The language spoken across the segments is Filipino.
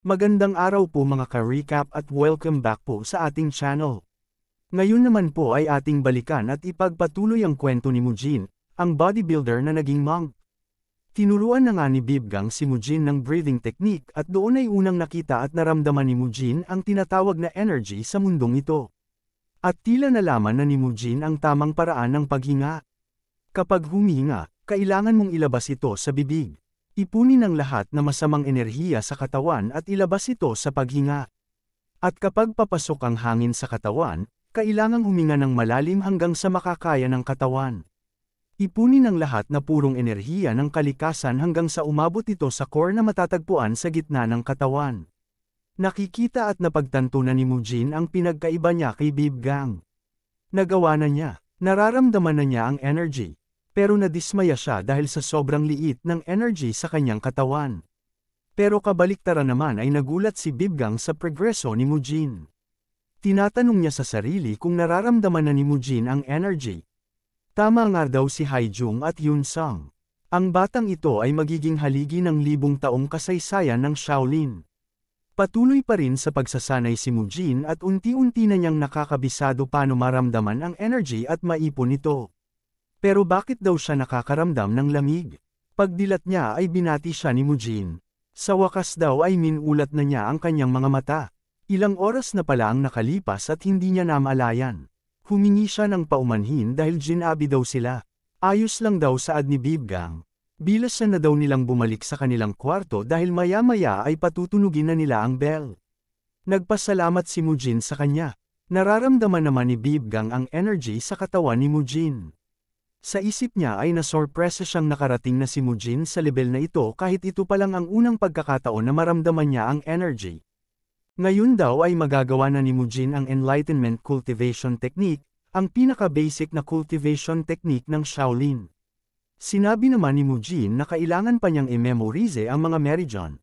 Magandang araw po mga ka-recap at welcome back po sa ating channel. Ngayon naman po ay ating balikan at ipagpatuloy ang kwento ni Mujin, ang bodybuilder na naging monk. Tinuruan na nga ni Bibgang si Mujin ng breathing technique at doon ay unang nakita at naramdaman ni Mujin ang tinatawag na energy sa mundong ito. At tila nalaman na ni Mujin ang tamang paraan ng paghinga. Kapag humihinga, kailangan mong ilabas ito sa bibig. Ipunin ang lahat na masamang enerhiya sa katawan at ilabas ito sa paghinga. At kapag papasok ang hangin sa katawan, kailangang huminga ng malalim hanggang sa makakaya ng katawan. Ipunin ang lahat na purong enerhiya ng kalikasan hanggang sa umabot ito sa core na matatagpuan sa gitna ng katawan. Nakikita at napagtanto na ni Mujin ang pinagkaiba niya kay Bibgang. Nagawa na niya, nararamdaman na niya ang energy. Pero nadismaya siya dahil sa sobrang liit ng energy sa kanyang katawan. Pero kabaliktaran naman ay nagulat si Bibgang sa progreso ni Mujin. Tinatanong niya sa sarili kung nararamdaman na ni Mujin ang energy. Tama nga daw si Haijung at Yunsang. Ang batang ito ay magiging haligi ng 1,000 taong kasaysayan ng Shaolin. Patuloy pa rin sa pagsasanay si Mujin at unti-unti na niyang nakakabisado paano maramdaman ang energy at maipon ito. Pero bakit daw siya nakakaramdam ng lamig? Pagdilat niya ay binati siya ni Mujin. Sa wakas daw ay minulat na niya ang kanyang mga mata. Ilang oras na pala ang nakalipas at hindi niya namalayan. Humingi siya ng paumanhin dahil ginabi daw sila. Ayos lang daw saad ni Bibgang. Bilas na daw nilang bumalik sa kanilang kwarto dahil maya-maya ay patutunugin na nila ang bell. Nagpasalamat si Mujin sa kanya. Nararamdaman naman ni Bibgang ang energy sa katawan ni Mujin. Sa isip niya ay nasorpresa siyang nakarating na si Mujin sa level na ito kahit ito pa lang ang unang pagkakataon na maramdaman niya ang energy. Ngayon daw ay magagawa na ni Mujin ang Enlightenment Cultivation Technique, ang pinaka-basic na cultivation technique ng Shaolin. Sinabi naman ni Mujin na kailangan pa niyang i-memorize ang mga meridian.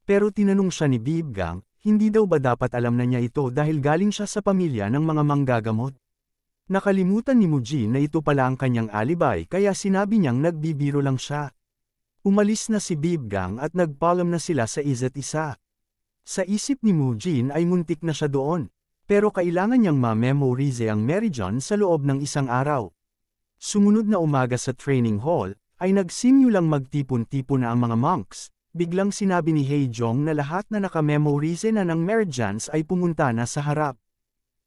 Pero tinanong siya ni Bibgang, hindi daw ba dapat alam na niya ito dahil galing siya sa pamilya ng mga manggagamot? Nakalimutan ni Mujin na ito pala ang kanyang alibay kaya sinabi niyang nagbibiro lang siya. Umalis na si Bibgang at nagpaalam na sila sa isa't isa. Sa isip ni Mujin ay muntik na siya doon, pero kailangan niyang ma-memorize ang meridian sa loob ng isang araw. Sumunod na umaga sa training hall, ay nagsimulang magtipon-tipon na ang mga monks. Biglang sinabi ni Haijong na lahat na naka-memorize na ng meridians ay pumunta na sa harap.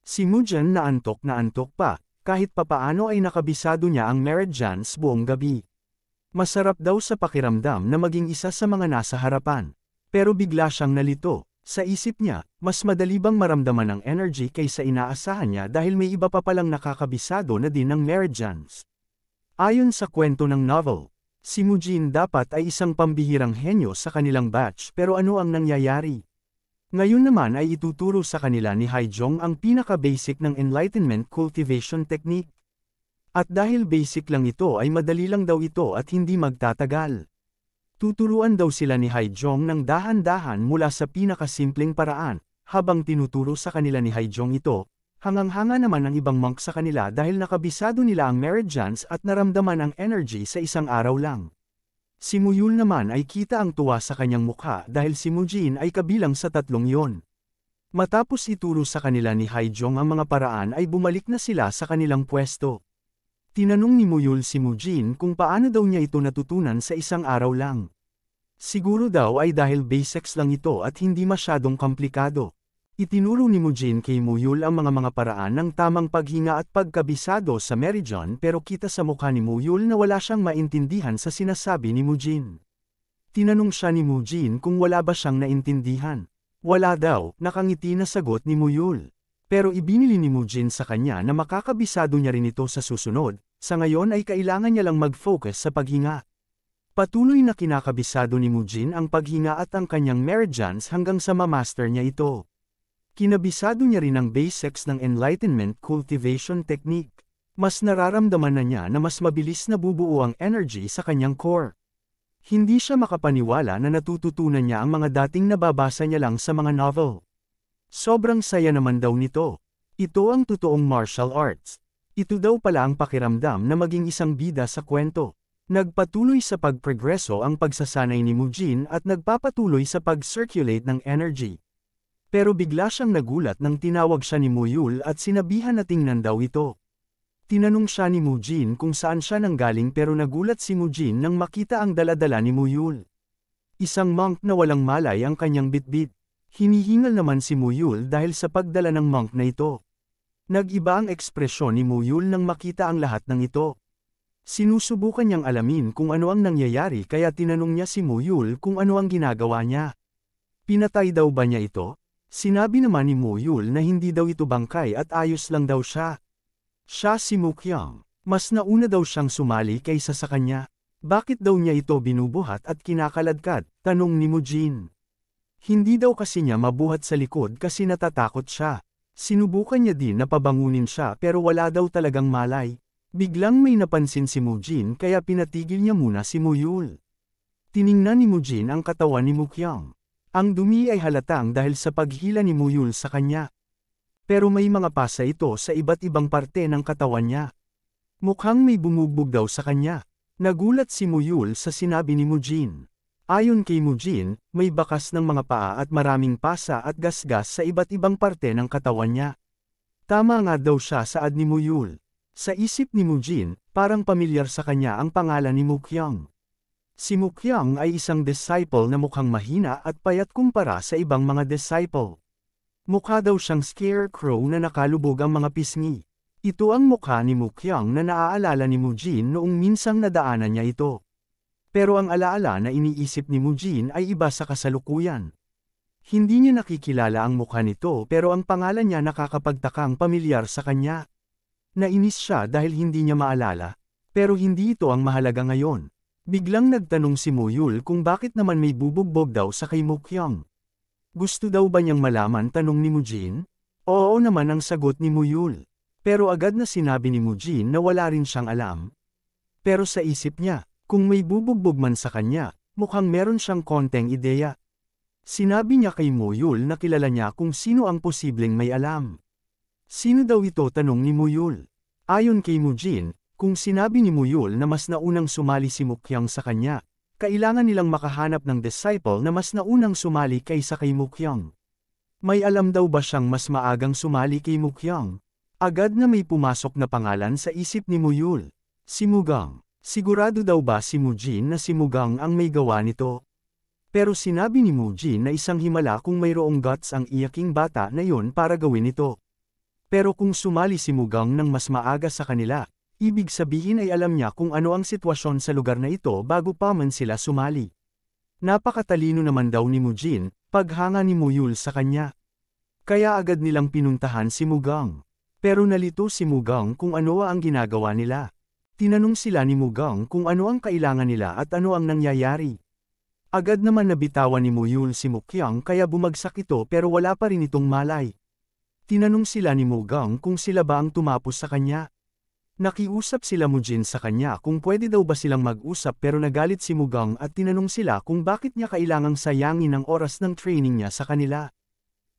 Si Mujin na antok pa, kahit papaano ay nakabisado niya ang meridians buong gabi. Masarap daw sa pakiramdam na maging isa sa mga nasa harapan. Pero bigla siyang nalito. Sa isip niya, mas madali bang maramdaman ang energy kaysa inaasahan niya dahil may iba pa palang nakakabisado na din ng meridians. Ayon sa kwento ng novel, si Mujin dapat ay isang pambihirang henyo sa kanilang batch pero ano ang nangyayari? Ngayon naman ay ituturo sa kanila ni Haijong ang pinaka-basic ng Enlightenment Cultivation Technique. At dahil basic lang ito ay madali lang daw ito at hindi magtatagal. Tuturuan daw sila ni Haijong ng dahan-dahan mula sa pinakasimpleng paraan, habang tinuturo sa kanila ni Haijong ito, hangang-hanga naman ang ibang monk sa kanila dahil nakabisado nila ang meridians at naramdaman ang energy sa isang araw lang. Si Muyul naman ay kita ang tuwa sa kanyang mukha dahil si Mujin ay kabilang sa tatlong yon. Matapos ituro sa kanila ni Haijong ang mga paraan ay bumalik na sila sa kanilang pwesto. Tinanong ni Muyul si Mujin kung paano daw niya ito natutunan sa isang araw lang. Siguro daw ay dahil basics lang ito at hindi masyadong komplikado. Itinuro ni Mujin kay Muyul ang mga paraan ng tamang paghinga at pagkabisado sa meridian pero kita sa mukha ni Muyul na wala siyang maintindihan sa sinasabi ni Mujin. Tinanong siya ni Mujin kung wala ba siyang naintindihan. Wala daw, nakangiti na sagot ni Muyul. Pero ibinili ni Mujin sa kanya na makakabisado niya rin ito sa susunod, sa ngayon ay kailangan niya lang mag-focus sa paghinga. Patuloy na kinakabisado ni Mujin ang paghinga at ang kanyang meridians hanggang sa ma-master niya ito. Kinabisado niya rin ang basics ng Enlightenment Cultivation Technique. Mas nararamdaman na niya na mas mabilis na bubuo ang energy sa kanyang core. Hindi siya makapaniwala na natututunan niya ang mga dating nababasa niya lang sa mga novel. Sobrang saya naman daw nito. Ito ang totoong martial arts. Ito daw pala ang pakiramdam na maging isang bida sa kwento. Nagpatuloy sa pagprogreso ang pagsasanay ni Mujin at nagpapatuloy sa pag-circulate ng energy. Pero bigla siyang nagulat nang tinawag siya ni Muyul at sinabihan na tingnan daw ito. Tinanong siya ni Mujin kung saan siya nanggaling pero nagulat si Mujin nang makita ang daladala ni Muyul. Isang monk na walang malay ang kanyang bitbit. Hinihingal naman si Muyul dahil sa pagdala ng monk na ito. Nag-iba ang ekspresyon ni Muyul nang makita ang lahat ng ito. Sinusubukan niyang alamin kung ano ang nangyayari kaya tinanong niya si Muyul kung ano ang ginagawa niya. Pinatay daw ba niya ito? Sinabi naman ni Muyul na hindi daw ito bangkay at ayos lang daw siya. Siya si Mukyang. Mas nauna daw siyang sumali kaysa sa kanya. Bakit daw niya ito binubuhat at kinakaladkad? Tanong ni Mujin. Hindi daw kasi niya mabuhat sa likod kasi natatakot siya. Sinubukan niya din na pabangunin siya pero wala daw talagang malay. Biglang may napansin si Mujin kaya pinatigil niya muna si Muyul. Tiningnan ni Mujin ang katawan ni Mukyang. Ang dumi ay halatang dahil sa paghila ni Muyul sa kanya. Pero may mga pasa ito sa iba't ibang parte ng katawan niya. Mukhang may bumugbog daw sa kanya. Nagulat si Muyul sa sinabi ni Mujin. Ayon kay Mujin, may bakas ng mga paa at maraming pasa at gasgas sa iba't ibang parte ng katawan niya. Tama nga daw siya saad ni Muyul. Sa isip ni Mujin, parang pamilyar sa kanya ang pangalan ni Mukyang. Si Mukyang ay isang disciple na mukhang mahina at payat kumpara sa ibang mga disciple. Mukha daw siyang scarecrow na nakalubog ang mga pisngi. Ito ang mukha ni Mukyang na naaalala ni Mujin noong minsang nadaanan niya ito. Pero ang alaala na iniisip ni Mujin ay iba sa kasalukuyan. Hindi niya nakikilala ang mukha nito pero ang pangalan niya nakakapagtakang pamilyar sa kanya. Nainis siya dahil hindi niya maalala, pero hindi ito ang mahalaga ngayon. Biglang nagtanong si Muyul kung bakit naman may bubugbog daw sa kay Mukyang. Gusto daw ba niyang malaman tanong ni Mujin? Oo naman ang sagot ni Muyul. Pero agad na sinabi ni Mujin na wala rin siyang alam. Pero sa isip niya, kung may bubugbog man sa kanya, mukhang meron siyang konteng ideya. Sinabi niya kay Muyul na kilala niya kung sino ang posibleng may alam. Sino daw ito tanong ni Muyul? Ayon kay Mujin, kung sinabi ni Muyul na mas naunang sumali si Mukyang sa kanya, kailangan nilang makahanap ng disciple na mas naunang sumali kaysa kay Mukyang. May alam daw ba siyang mas maagang sumali kay Mukyang? Agad na may pumasok na pangalan sa isip ni Muyul. Si Mugang. Sigurado daw ba si Mujin na si Mugang ang may gawa nito? Pero sinabi ni Mujin na isang himala kung mayroong guts ang iyaking bata na yon para gawin ito. Pero kung sumali si Mugang nang mas maaga sa kanila, ibig sabihin ay alam niya kung ano ang sitwasyon sa lugar na ito bago pa man sila sumali. Napakatalino naman daw ni Mujin, paghanga ni Muyul sa kanya. Kaya agad nilang pinuntahan si Mugang. Pero nalito si Mugang kung ano ang ginagawa nila. Tinanong sila ni Mugang kung ano ang kailangan nila at ano ang nangyayari. Agad naman nabitawan ni Muyul si Mukyang kaya bumagsak ito pero wala pa rin itong malay. Tinanong sila ni Mugang kung sila ba ang tumapos sa kanya. Nakiusap sila Mujin sa kanya kung pwede daw ba silang mag-usap pero nagalit si Mugang at tinanong sila kung bakit niya kailangang sayangin ang oras ng training niya sa kanila.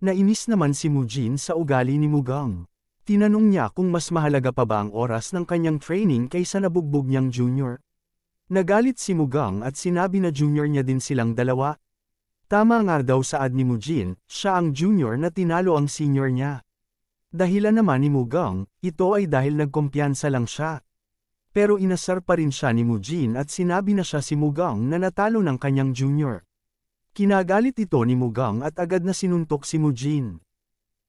Nainis naman si Mujin sa ugali ni Mugang. Tinanong niya kung mas mahalaga pa ba ang oras ng kanyang training kaysa nabugbog niyang junior. Nagalit si Mugang at sinabi na junior niya din silang dalawa. Tama nga daw saad ni Mujin, siya ang junior na tinalo ang senior niya. Dahilan naman ni Mugang, ito ay dahil nagkumpiyansa lang siya. Pero inasar pa rin siya ni Mujin at sinabi na siya si Mugang na natalo ng kanyang junior. Kinagalit ito ni Mugang at agad na sinuntok si Mujin.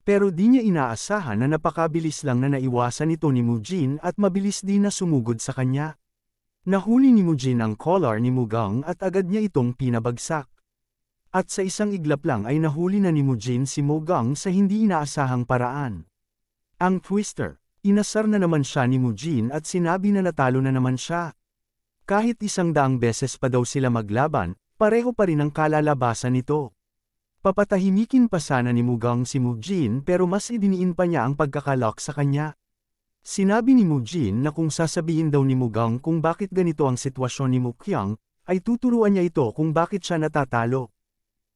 Pero di niya inaasahan na napakabilis lang na naiwasan ito ni Mujin at mabilis din na sumugod sa kanya. Nahuli ni Mujin ang collar ni Mugang at agad niya itong pinabagsak. At sa isang iglap lang ay nahuli na ni Mujin si Mugang sa hindi inaasahang paraan. Ang twister, inasar na naman siya ni Mujin at sinabi na natalo na naman siya. Kahit 100 beses pa daw sila maglaban, pareho pa rin ang kalalabasan nito. Papatahimikin pa sana ni Mugang si Mujin pero mas idiniin pa niya ang pagkakalak sa kanya. Sinabi ni Mujin na kung sasabihin daw ni Mugang kung bakit ganito ang sitwasyon ni Mukyang, ay tuturuan niya ito kung bakit siya natatalo.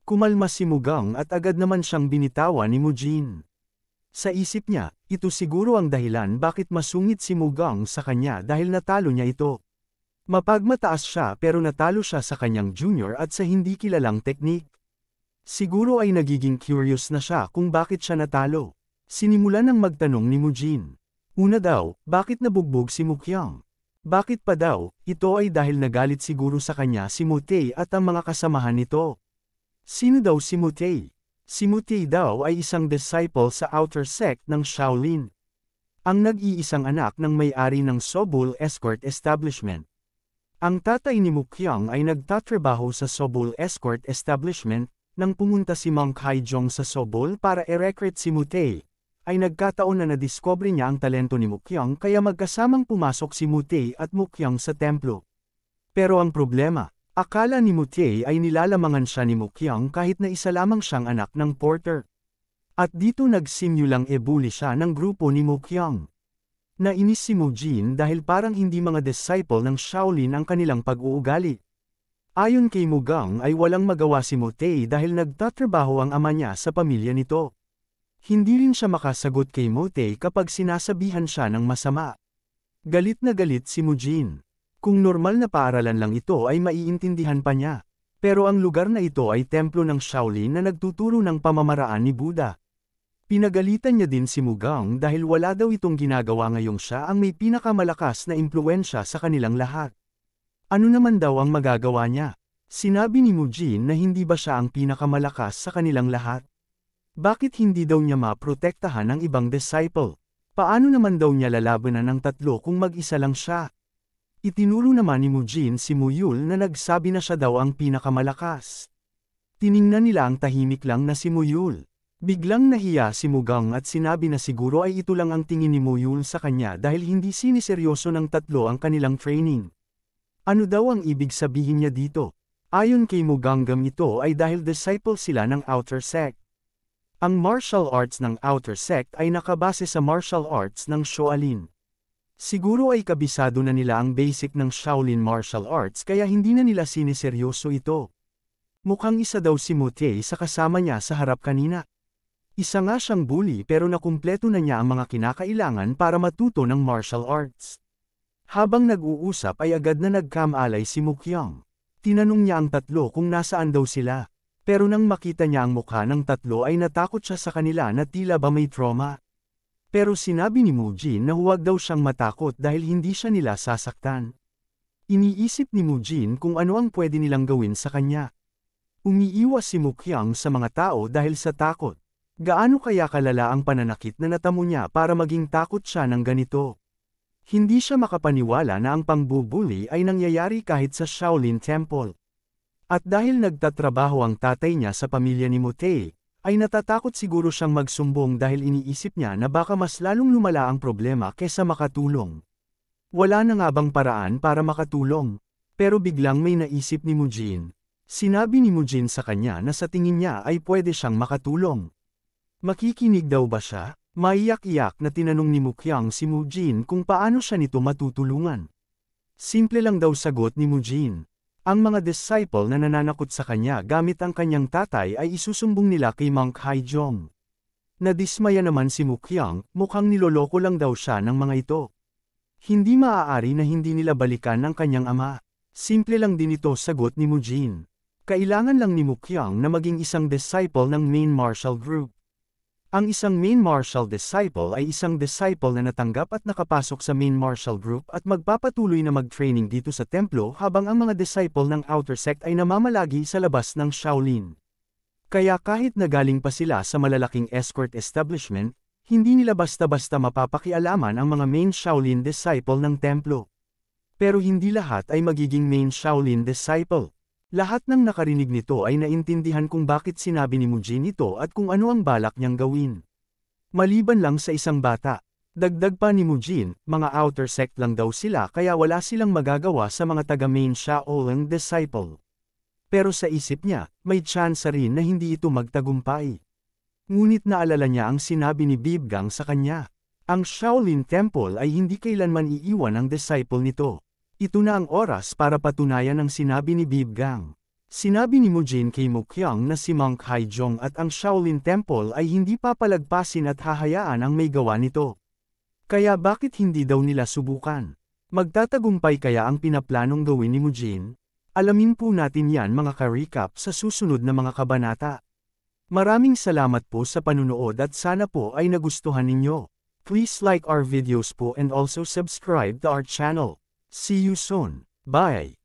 Kumalma si Mugang at agad naman siyang binitawan ni Mujin. Sa isip niya, ito siguro ang dahilan bakit masungit si Mugang sa kanya dahil natalo niya ito. Mapagmataas siya pero natalo siya sa kanyang junior at sa hindi kilalang teknik. Siguro ay nagiging curious na siya kung bakit siya natalo. Sinimulan ng magtanong ni Mujin. Una daw, bakit nabugbog si Mukyang? Bakit pa daw? Ito ay dahil nagalit siguro sa kanya si Mutei at ang mga kasamahan nito. Sino daw si Mutei? Si Mutei daw ay isang disciple sa outer sect ng Shaolin. Ang nag-iisang anak ng may-ari ng Sobul Escort Establishment. Ang tatay ni Mukyang ay nagtatrabaho sa Sobul Escort Establishment. Nang pumunta si Monk Haijong sa Sobul para i-recruit si Mutei, ay nagkataon na nadiskubre niya ang talento ni Mukyang kaya magkasamang pumasok si Mutei at Mukyang sa templo. Pero ang problema, akala ni Mutei ay nilalamangan siya ni Mukyang kahit na isa lamang siyang anak ng porter. At dito nagsimulang ebuli siya ng grupo ni Mukyang. Nainis si Mujin dahil parang hindi mga disciple ng Shaolin ang kanilang pag-uugali. Ayon kay Mugang ay walang magawa si Mutei dahil nagtatrabaho ang ama niya sa pamilya nito. Hindi rin siya makasagot kay Mutei kapag sinasabihan siya ng masama. Galit na galit si Mujin. Kung normal na paaralan lang ito ay maiintindihan pa niya. Pero ang lugar na ito ay templo ng Shaolin na nagtuturo ng pamamaraan ni Buddha. Pinagalitan niya din si Mugang dahil wala daw itong ginagawa ngayong siya ang may pinakamalakas na impluwensya sa kanilang lahat. Ano naman daw ang magagawa niya? Sinabi ni Mujin na hindi ba siya ang pinakamalakas sa kanilang lahat? Bakit hindi daw niya maprotektahan ang ibang disciple? Paano naman daw niya lalabanan ang tatlo kung mag-isa lang siya? Itinuro naman ni Mujin si Muyul na nagsabi na siya daw ang pinakamalakas. Tiningnan nila ang tahimik lang na si Muyul. Biglang nahiya si Mugang at sinabi na siguro ay ito lang ang tingin ni Muyul sa kanya dahil hindi siniseryoso ng tatlo ang kanilang training. Ano daw ang ibig sabihin niya dito? Ayon kay Muganggam ito ay dahil disciple sila ng outer sect. Ang martial arts ng outer sect ay nakabase sa martial arts ng Shaolin. Siguro ay kabisado na nila ang basic ng Shaolin martial arts kaya hindi na nila siniseryoso ito. Mukhang isa daw si Mutei sa kasama niya sa harap kanina. Isa nga siyang bully pero nakumpleto na niya ang mga kinakailangan para matuto ng martial arts. Habang nag-uusap ay agad na nagkamalay si Mukyang. Tinanong niya ang tatlo kung nasaan daw sila. Pero nang makita niya ang mukha ng tatlo ay natakot siya sa kanila na tila ba may trauma. Pero sinabi ni Mujin na huwag daw siyang matakot dahil hindi siya nila sasaktan. Iniisip ni Mujin kung ano ang pwede nilang gawin sa kanya. Umiiwas si Mukyang sa mga tao dahil sa takot. Gaano kaya kalala ang pananakit na natamo niya para maging takot siya ng ganito? Hindi siya makapaniwala na ang pangbubuli ay nangyayari kahit sa Shaolin Temple. At dahil nagtatrabaho ang tatay niya sa pamilya ni Mutei, ay natatakot siguro siyang magsumbong dahil iniisip niya na baka mas lalong lumala ang problema kesa makatulong. Wala na nga bang paraan para makatulong? Pero biglang may naisip ni Mujin. Sinabi ni Mujin sa kanya na sa tingin niya ay pwede siyang makatulong. Makikinig daw ba siya? Maiyak-iyak na tinanong ni Mukyang si Mujin kung paano siya nito matutulungan. Simple lang daw sagot ni Mujin. Ang mga disciple na nananakot sa kanya gamit ang kanyang tatay ay isusumbong nila kay Monk Haijong. Nadismaya naman si Mukyang, mukhang niloloko lang daw siya ng mga ito. Hindi maaari na hindi nila balikan ang kanyang ama. Simple lang din ito sagot ni Mujin. Kailangan lang ni Mukyang na maging isang disciple ng main martial group. Ang isang main martial disciple ay isang disciple na natanggap at nakapasok sa main martial group at magpapatuloy na mag-training dito sa templo habang ang mga disciple ng outer sect ay namamalagi sa labas ng Shaolin. Kaya kahit nagaling pa sila sa malalaking escort establishment, hindi nila basta-basta mapapakialaman ang mga main Shaolin disciple ng templo. Pero hindi lahat ay magiging main Shaolin disciple. Lahat ng nakarinig nito ay naintindihan kung bakit sinabi ni Mujin ito at kung ano ang balak niyang gawin. Maliban lang sa isang bata. Dagdag pa ni Mujin, mga outer sect lang daw sila kaya wala silang magagawa sa mga taga-main Shaolin disciple. Pero sa isip niya, may chance rin na hindi ito magtagumpay. Ngunit naalala niya ang sinabi ni Bibgang sa kanya. Ang Shaolin Temple ay hindi kailanman iiwan ang disciple nito. Ito na ang oras para patunayan ang sinabi ni Bibgang. Sinabi ni Mujin kay Mukyang na si Monk Haijong at ang Shaolin Temple ay hindi papalagpasin at hahayaan ang may gawa nito. Kaya bakit hindi daw nila subukan? Magtatagumpay kaya ang pinaplanong gawin ni Mujin? Alamin po natin yan mga ka-recap sa susunod na mga kabanata. Maraming salamat po sa panunood at sana po ay nagustuhan ninyo. Please like our videos po and also subscribe to our channel. See you soon. Bye!